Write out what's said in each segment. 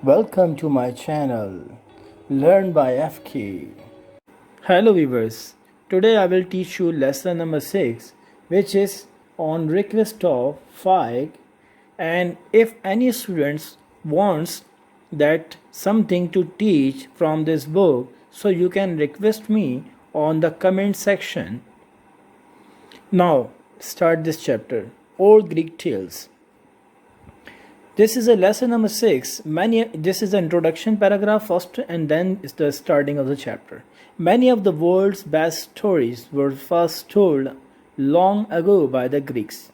Welcome to my channel, Learn by FK. Hello viewers, today I will teach you lesson number 6, which is on request of 5. And if any students wants that something to teach from this book, so you can request me on the comment section. Now start this chapter, Old Greek Tales. This is a lesson number 6. This is the introduction paragraph first, and then is the starting of the chapter. Many of the world's best stories were first told long ago by the Greeks.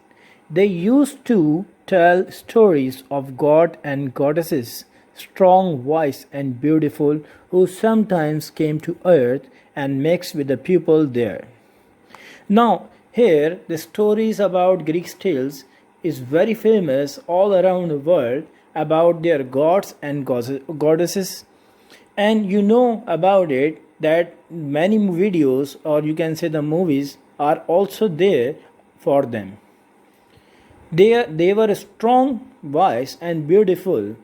They used to tell stories of god and goddesses, strong, wise, and beautiful, who sometimes came to earth and mixed with the people there. Now, here the stories about Greek tales is very famous all around the world about their gods and goddesses, and you know about it that many videos, or you can say the movies, are also there for them. They were strong, wise, and beautiful.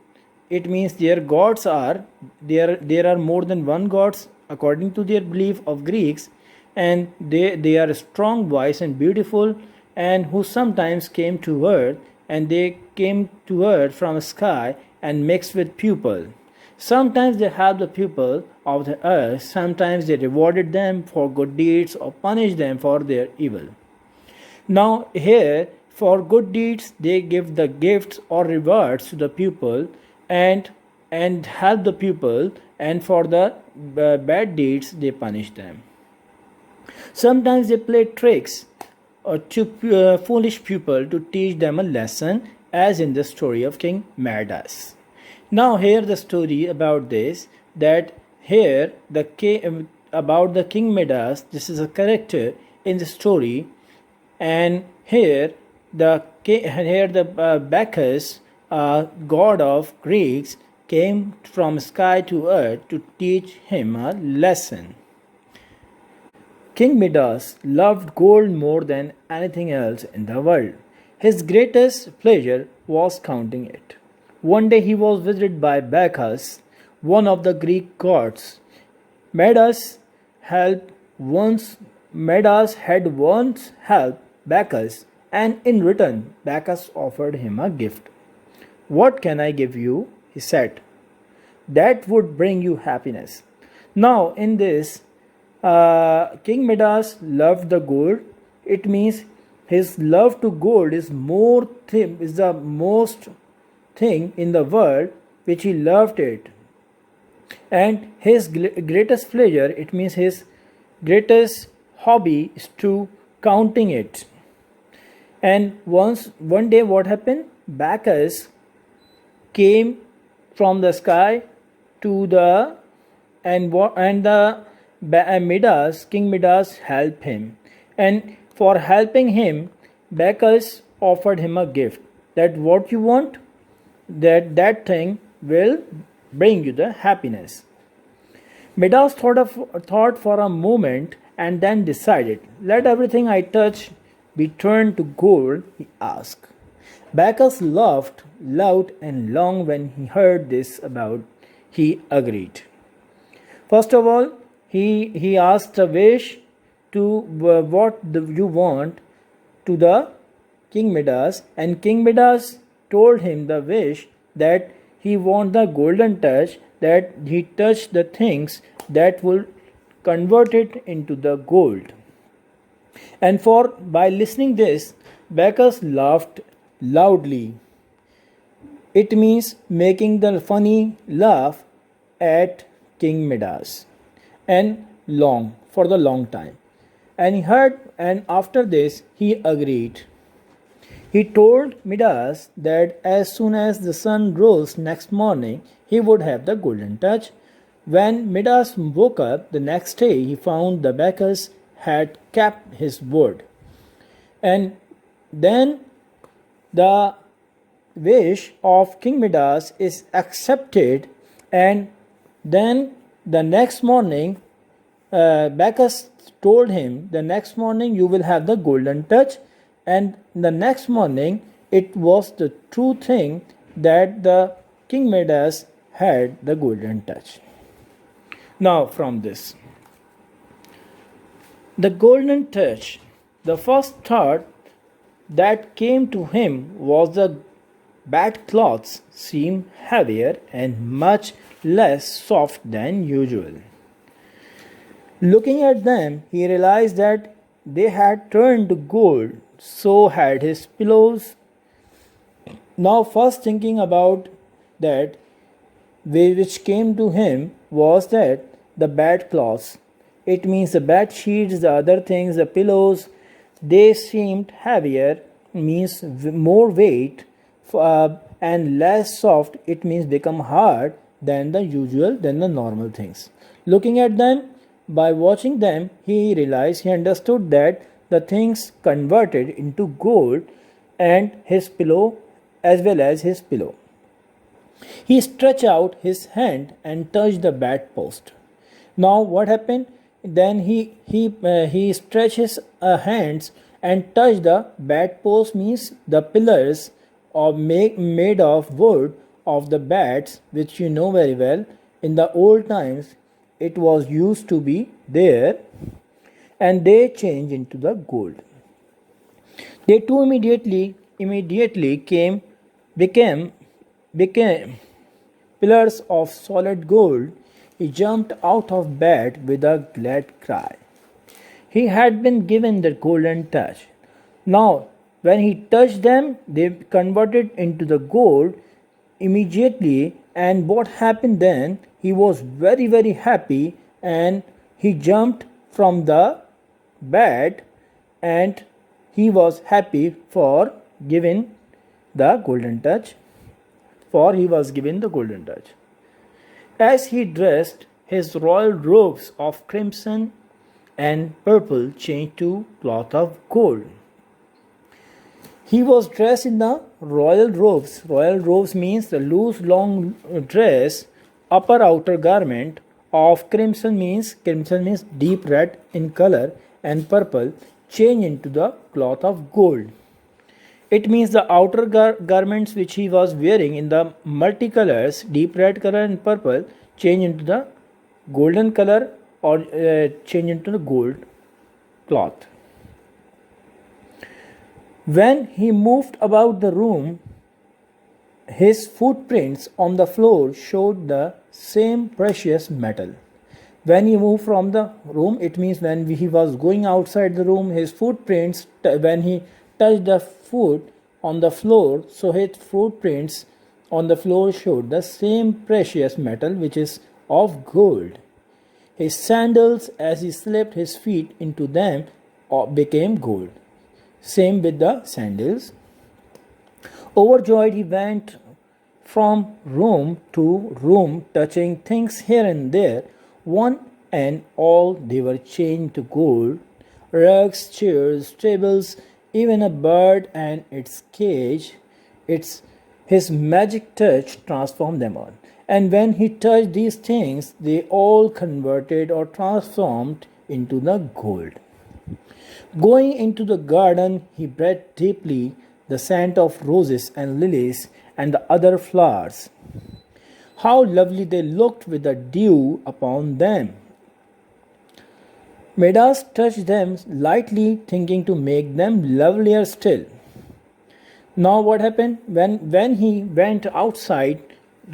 It means their gods are there are more than one gods according to their belief of Greeks, and they are strong, wise, and beautiful, and who sometimes came to earth, and they came to earth from the sky and mixed with people. Sometimes they helped the people of the earth, sometimes they rewarded them for good deeds or punished them for their evil. Now here, for good deeds they give the gifts or rewards to the people and help the people, and for the bad deeds they punish them. Sometimes they play tricks to foolish people to teach them a lesson, as in the story of King Midas. Now here the story about this, that here about the King Midas. This is a character in the story, and here the Bacchus, god of Greeks, came from sky to earth to teach him a lesson. King Midas loved gold more than anything else in the world. His greatest pleasure was counting it. One day he was visited by Bacchus, one of the Greek gods. Midas had once helped Bacchus, and in return Bacchus offered him a gift. "What can I give you?" he said. "That would bring you happiness." Now in this, King Midas loved the gold. It means his love to gold is the most thing in the world which he loved it. And his greatest pleasure, it means his greatest hobby, is to counting it. And one day what happened? Bacchus came from the sky to the King Midas helped him, and for helping him, Bacchus offered him a gift. That what you want, that thing will bring you the happiness. Midas thought for a moment and then decided, "Let everything I touch be turned to gold," he asked. Bacchus laughed loud and long when he heard this. He agreed. First of all, he asked a wish to you want to the King Midas, and King Midas told him the wish that he want the golden touch, that he touched the things that will convert it into the gold. And by listening this, Bacchus laughed loudly. It means making the funny laugh at King Midas, and for the long time. And after this he agreed. He told Midas that as soon as the sun rose next morning, he would have the golden touch. When Midas woke up the next day, he found the Bacchus had kept his word. And then the wish of King Midas is accepted, and then the next morning, Bacchus told him, the next morning you will have the golden touch. And the next morning, it was the true thing that the King Midas had the golden touch. Now, from this, the golden touch, the first thought that came to him was the bed cloths seemed heavier and much less soft than usual. Looking at them, he realized that they had turned to gold, so had his pillows. Now, first thinking about that, which came to him was that the bed cloths. It means the bed sheets, the other things, the pillows, they seemed heavier, means more weight, and less soft, it means become hard than the usual, than the normal things. Looking at them, by watching them, he realized, he understood that the things converted into gold and his pillow as well as his pillow. He stretched out his hand and touched the bedpost. Now what happened? Then he stretched his hands and touched the bedpost, means the pillars made of wood of the beds, which you know very well. In the old times, it was used to be there, and they changed into the gold. They too immediately became pillars of solid gold. He jumped out of bed with a glad cry. He had been given the golden touch. Now, when he touched them, they converted into the gold immediately. And what happened then? He was very, very happy, and he jumped from the bed, and he was happy for giving the golden touch. For he was given the golden touch. As he dressed, his royal robes of crimson and purple changed to cloth of gold. He was dressed in the royal robes. Royal robes means the loose long dress, upper outer garment of crimson means deep red in color, and purple change into the cloth of gold. It means the outer garments which he was wearing in the multicolors, deep red color and purple, change into the golden color or change into the gold cloth. When he moved about the room, his footprints on the floor showed the same precious metal. When he moved from the room, it means when he was going outside the room, his footprints, when he touched the foot on the floor, so his footprints on the floor showed the same precious metal, which is of gold. His sandals, as he slipped his feet into them, became gold. Same with the sandals. Overjoyed, he went from room to room, touching things here and there. One and all they were changed to gold. Rugs, chairs, tables, even a bird and its cage. His magic touch transformed them all. And when he touched these things, they all converted or transformed into the gold. Going into the garden, he breathed deeply the scent of roses and lilies and the other flowers. How lovely they looked with the dew upon them. Midas touched them lightly, thinking to make them lovelier still. Now what happened? When he went outside,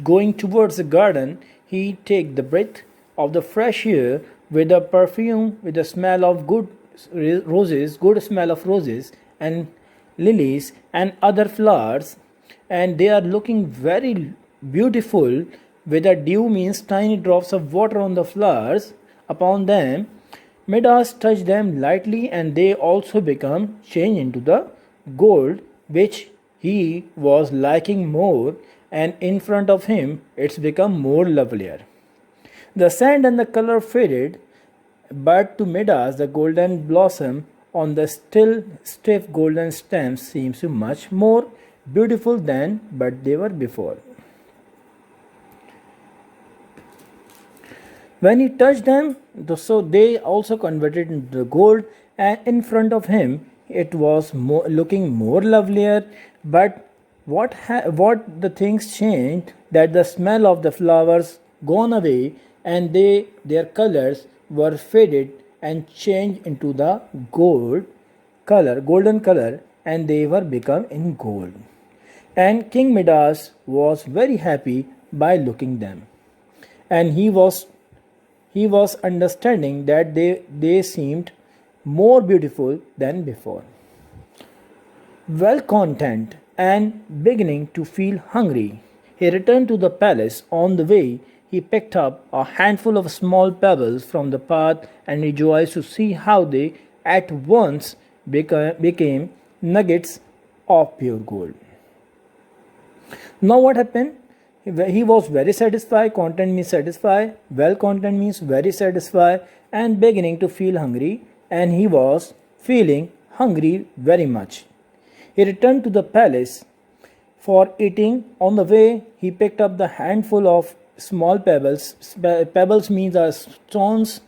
going towards the garden, he took the breath of the fresh air with the perfume, with the smell of good smell of roses and lilies and other flowers, and they are looking very beautiful with the dew, means tiny drops of water on the flowers upon them. Midas touched them lightly, and they also become changed into the gold, which he was liking more, and in front of him it's become more lovelier. The scent and the color faded, but to Midas the golden blossom on the still stiff golden stems seems much more beautiful than but they were before. When he touched them, so they also converted into the gold, and in front of him it was looking more lovelier, but what the things changed, that the smell of the flowers gone away, and their colors were faded and changed into the golden color, and they were become in gold. And King Midas was very happy by looking them, and he was understanding that they seemed more beautiful than before. Well content and beginning to feel hungry, he returned to the palace. On the way, he picked up a handful of small pebbles from the path and rejoiced to see how they at once became nuggets of pure gold. Now, what happened? He was very satisfied. Content means satisfied. Well content means very satisfied and beginning to feel hungry, and he was feeling hungry very much. He returned to the palace for eating. On the way, he picked up the handful of small pebbles. Pebbles means are stones.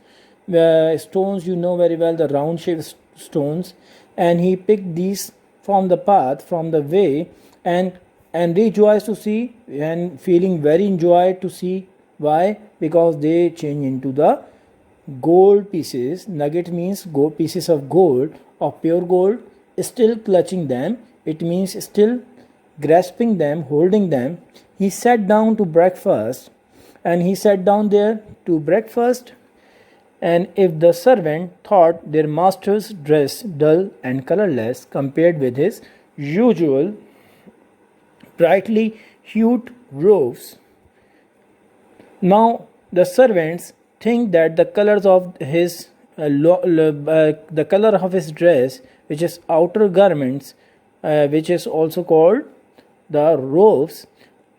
Stones, you know very well, the round shaped stones. And he picked these from the path, from the way, and rejoiced to see and feeling very enjoyed to see. Why? Because they change into the gold pieces. Nugget means gold, pieces of gold, of pure gold. Still clutching them, it means still grasping them, holding them. He sat down to breakfast, and he sat down there to breakfast. And if the servant thought their master's dress dull and colorless compared with his usual brightly hued robes, now the servants think that the colors of his the color of his dress, which is outer garments, which is also called the robes,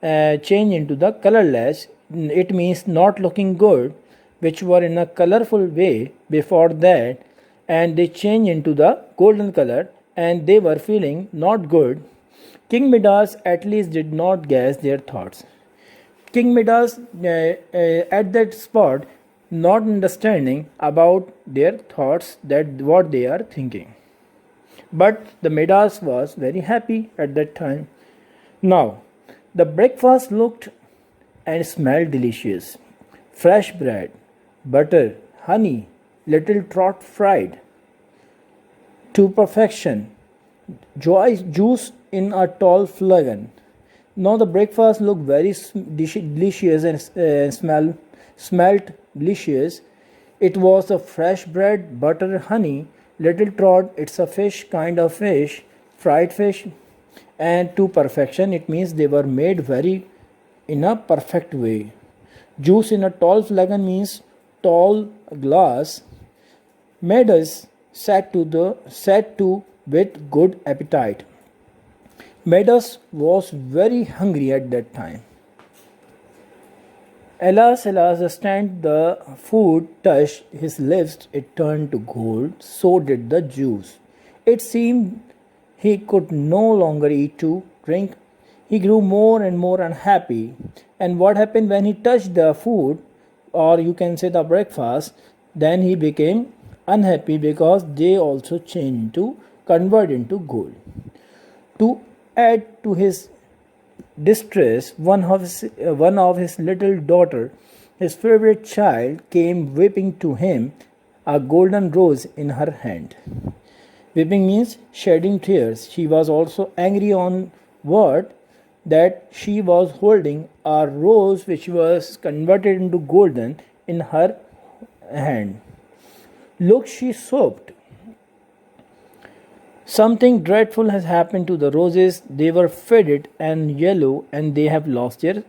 change into the colorless. It means not looking good, which were in a colorful way before that, and they change into the golden color, and they were feeling not good. King Midas at least did not guess their thoughts. King Midas at that spot, not understanding about their thoughts, that what they are thinking. But the Midas was very happy at that time. Now, the breakfast looked and smelled delicious. Fresh bread, butter, honey, little trout fried to perfection, juice in a tall flagon. Now the breakfast looked very delicious and smelt delicious. It was a fresh bread, butter, honey, little trout. It's a fish, kind of fish, fried fish, and to perfection. It means they were made very in a perfect way. Juice in a tall flagon means tall glass. Midas sat to with good appetite. Midas was very hungry at that time. Alas, alas, the instant the food touched his lips, it turned to gold, so did the juice. It seemed he could no longer eat to drink. He grew more and more unhappy. And what happened when he touched the food, or you can say the breakfast, then he became unhappy because they also changed to convert into gold. To add to his distress, one of his little daughter, his favorite child, came weeping to him, a golden rose in her hand. Weeping means shedding tears. She was also angry on what? That she was holding a rose which was converted into golden in her hand. Look, she sobbed. Something dreadful has happened to the roses. They were faded and yellow, and they have lost their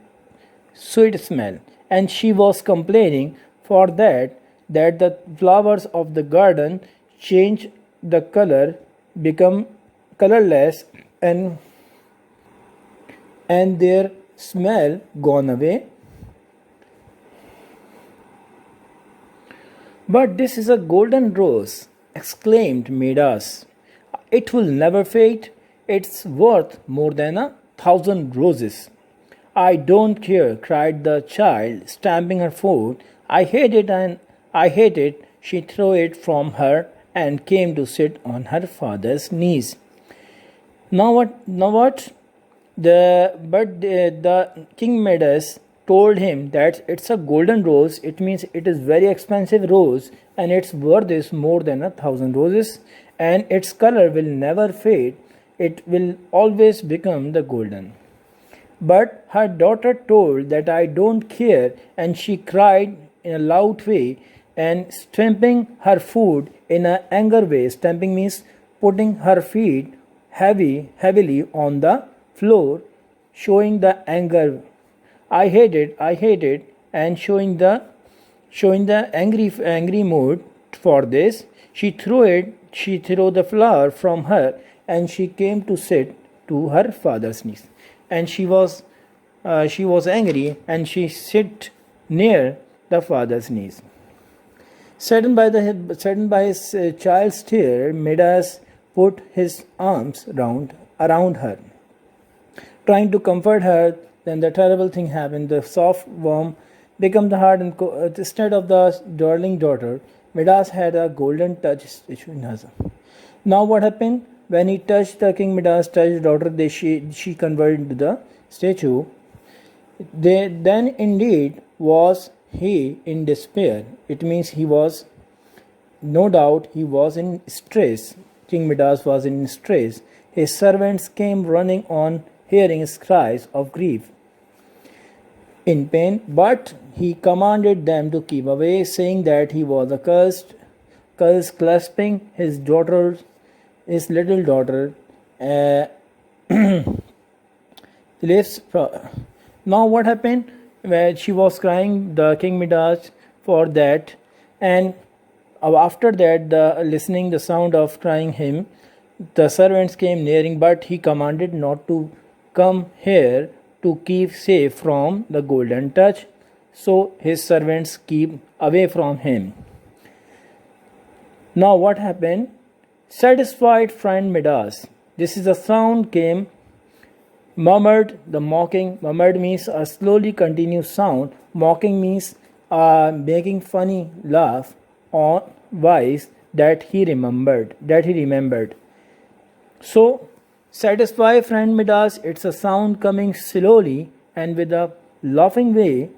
sweet smell. And she was complaining for that the flowers of the garden change the color, become colorless, and their smell gone away. But this is a golden rose, exclaimed Midas. It will never fade. It's worth more than 1,000 roses. I don't care, cried the child, stamping her foot. I hate it, and I hate it. She threw it from her and came to sit on her father's knees. Now what? The king Midas told him that it's a golden rose. It means it is very expensive rose, and its worth is more than 1,000 roses, and its color will never fade. It will always become the golden. But her daughter told that I don't care, and she cried in a loud way and stamping her foot in an anger way. Stamping means putting her feet heavily on the floor, showing the anger. I hate it, and showing the angry mood for this. She threw the flower from her, and she came to sit to her father's knees. And she was angry, and she sit near the father's knees. Saddened by his child's tear, Midas put his arms around her, trying to comfort her. Then the terrible thing happened. The soft worm became the hard and instead of the darling daughter, Midas had a golden touch statue in her. Now what happened? When he touched the king Midas touched daughter, she converted into the statue. Then indeed was he in despair. It means he was, no doubt, he was in stress. King Midas was in stress. His servants came running on hearing his cries of grief in pain, but he commanded them to keep away, saying that he was accursed, clasping his little daughter, lips. Now what happened? When she was crying, the king Midas for that, and after that, listening the sound of crying him, the servants came nearing, but he commanded not to come here to keep safe from the golden touch. So his servants keep away from him. Now what happened? Satisfied friend Midas. This is a sound came, murmured the mocking. Murmured means a slowly continuous sound. Mocking means making funny laugh on wise that he remembered. So satisfied friend Midas, it's a sound coming slowly and with a laughing way,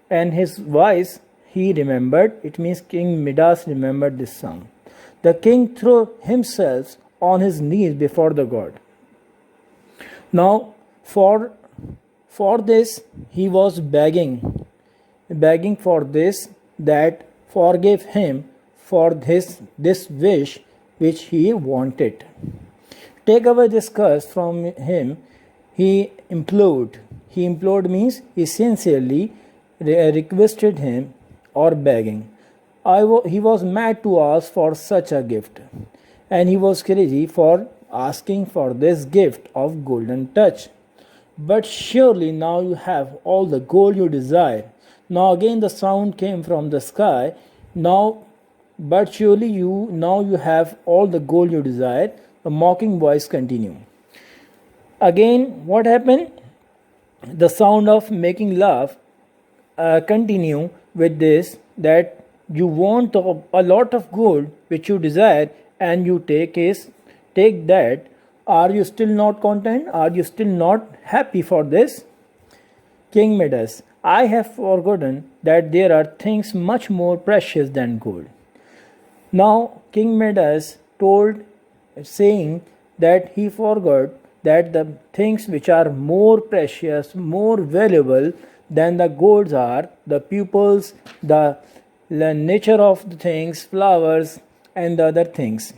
and his voice he remembered. It means King Midas remembered this sound. The king threw himself on his knees before the god. Now, for this, he was begging for this, that forgive him for this wish which he wanted. Take away this curse from him, he implored. He implored means he sincerely requested him or begging. He was mad to ask for such a gift, and he was crazy for asking for this gift of golden touch. But surely now you have all the gold you desire. Now again the sound came from the sky. But surely you have all the gold you desire. The mocking voice continued. Again, what happened? The sound of making laugh continue with this, that you want a lot of gold which you desire, and you take that. Are you still not content? Are you still not happy for this? King Midas, I have forgotten that there are things much more precious than gold. Now King Midas told, saying that he forgot that the things which are more precious, more valuable than the golds are the pupils, the nature of the things, flowers, and the other things.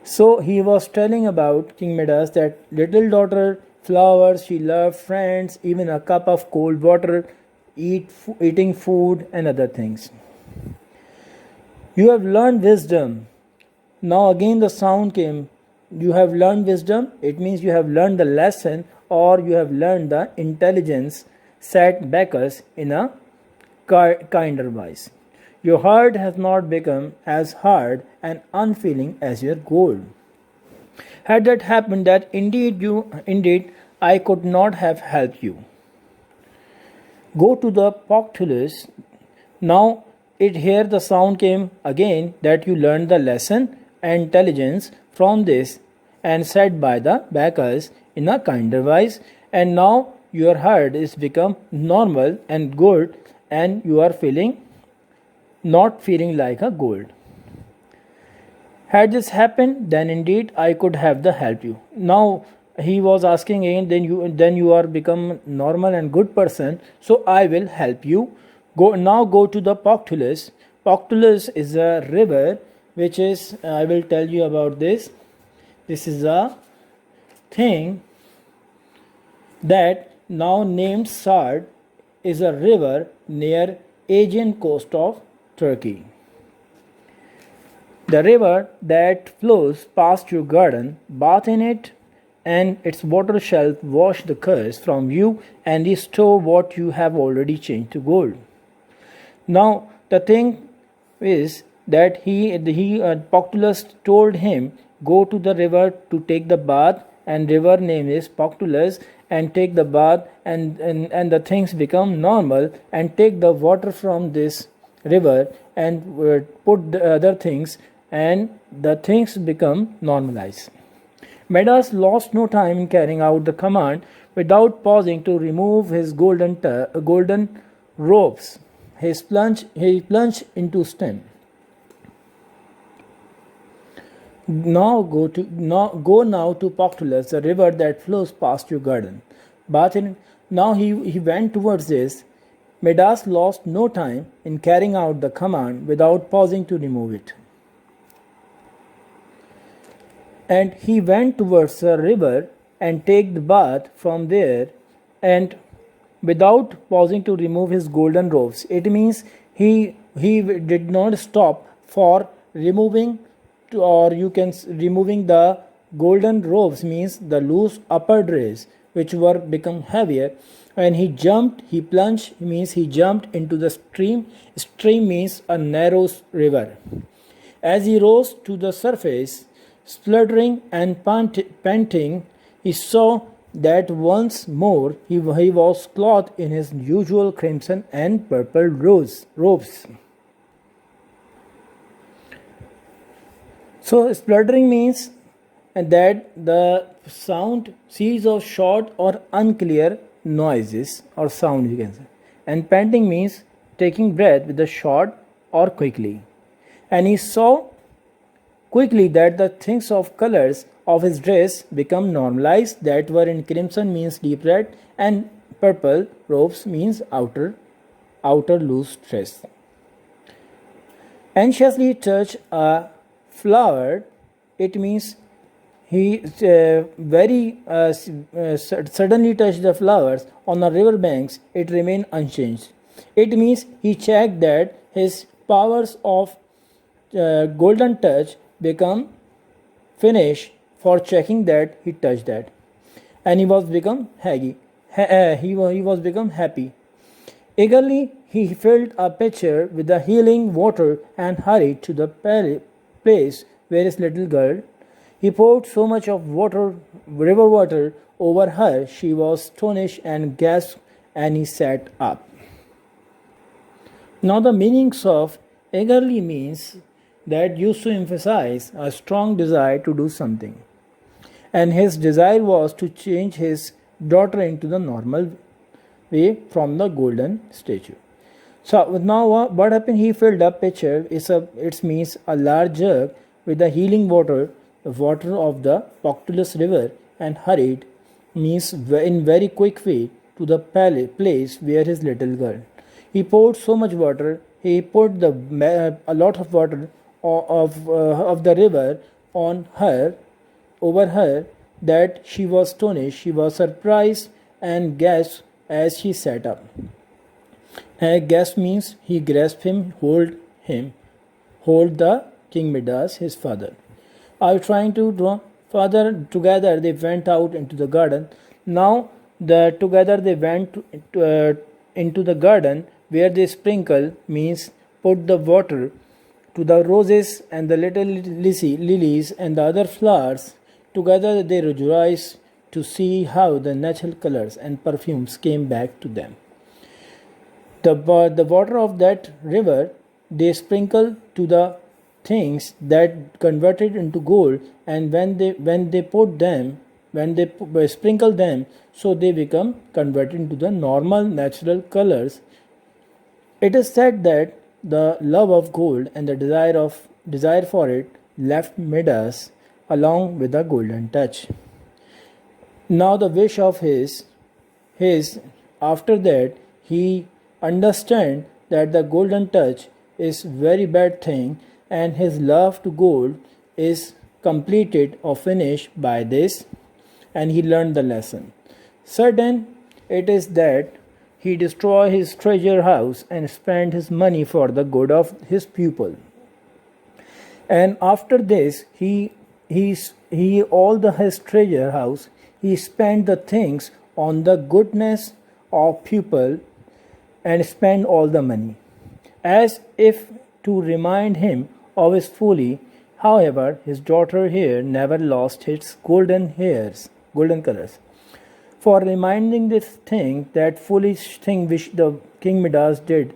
So he was telling about King Midas that little daughter, flowers, she loved, friends, even a cup of cold water, eating food, and other things. You have learned wisdom. Now again the sound came. You have learned wisdom. It means you have learned the lesson, or you have learned the intelligence, said Bacchus in a kinder voice. Your heart has not become as hard and unfeeling as your gold. Had that happened, that indeed I could not have helped you. Go to the Poctulus. Now here the sound came again, that you learned the lesson and intelligence from this, and said by the beggars in a kinder voice, and now your heart is become normal and good, and you are feeling not feeling like a gold. Had this happened, then indeed I could have the help you. Now he was asking again, then you are become normal and good person, so I will help you. Go to the Poctulus. Poctulus is a river which is I will tell you about this. This is a thing that now named Sard is a river near Aegean coast of Turkey. The river that flows past your garden, bath in it, and its water shall wash the curse from you and restore what you have already changed to gold. Now the thing is that Poctulus told him, go to the river to take the bath, and river name is Poctulus, and take the bath, and the things become normal, and take the water from this river and put the other things, and the things become normalized. Midas lost no time in carrying out the command without pausing to remove his golden robes. He plunged into stem. Go now to Poctulus, the river that flows past your garden. Now he went towards this. Midas lost no time in carrying out the command without pausing to remove it. And he went towards the river and take the bath from there, and without pausing to remove his golden robes. It means he did not stop for removing removing the golden robes, means the loose upper dress which were become heavier, and he plunged means he jumped into the stream. Stream means a narrow river. As he rose to the surface, spluttering and panting, he saw that once more he was clothed in his usual crimson and purple robes. So spluttering means that the series of short or unclear noises or sound, you can say. And panting means taking breath with a short or quickly. And he saw quickly that the things of colors of his dress become normalized, that were in crimson means deep red, and purple robes means outer loose dress. Anxiously touched a flower, it means he suddenly touched the flowers on the river banks, it remained unchanged. It means he checked that his powers of golden touch become finished for checking that he touched that, and he was become happy. Eagerly he filled a pitcher with the healing water and hurried to the place where his little girl. He poured so much of river water over her, she was astonished and gasped, and he sat up. Now the meanings of eagerly means that used to emphasize a strong desire to do something, and his desire was to change his daughter into the normal way from the golden statue. So now what happened? He filled up pitcher. It means a large jug with the healing water, the water of the Poctulus river, and hurried means in very quick way to the place where his little girl. He poured so much water. He poured a lot of water of the river on her, over her, that she was astonished. She was surprised and gasped as she sat up. Gasp means he grasped him, hold the King Midas, his father. Are you trying to draw? Father, together they went out into the garden. Now together they went into the garden, where they sprinkle means put the water to the roses and the little lilies and the other flowers. Together they rejoiced to see how the natural colors and perfumes came back to them. The water of that river they sprinkle to the things that converted into gold, and when they put them, sprinkle them, so they become converted into the normal natural colors. It is said that the love of gold and the desire for it left Midas along with a golden touch. Now the wish of his after that he understand that the golden touch is very bad thing, and his love to gold is completed or finished by this, and he learned the lesson. Certain it is that he destroy his treasure house and spend his money for the good of his pupil. And after this he all the his treasure house he spent the things on the goodness of pupil, and spend all the money as if to remind him of his folly. However, his daughter here never lost its golden colors. For reminding this thing, that foolish thing which the King Midas did,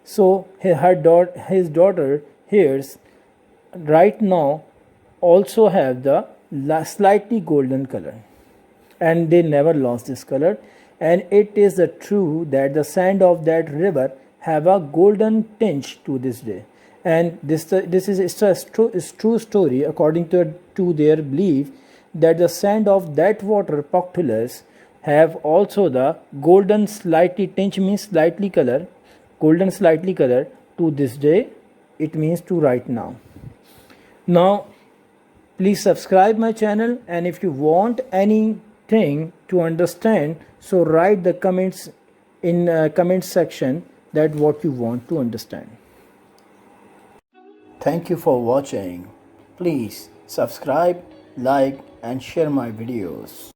so his daughter here's right now also have the slightly golden color, and they never lost this color. And it is the true that the sand of that river have a golden tinge to this day. And this is it's true story according to their belief, that the sand of that water Poctulus have also the golden slightly tinge, means slightly color, golden slightly color to this day. It means to right now. Now please subscribe my channel, and if you want anything to understand, so write the comments in comment section that what you want to understand. Thank you for watching. Please subscribe, like and share my videos.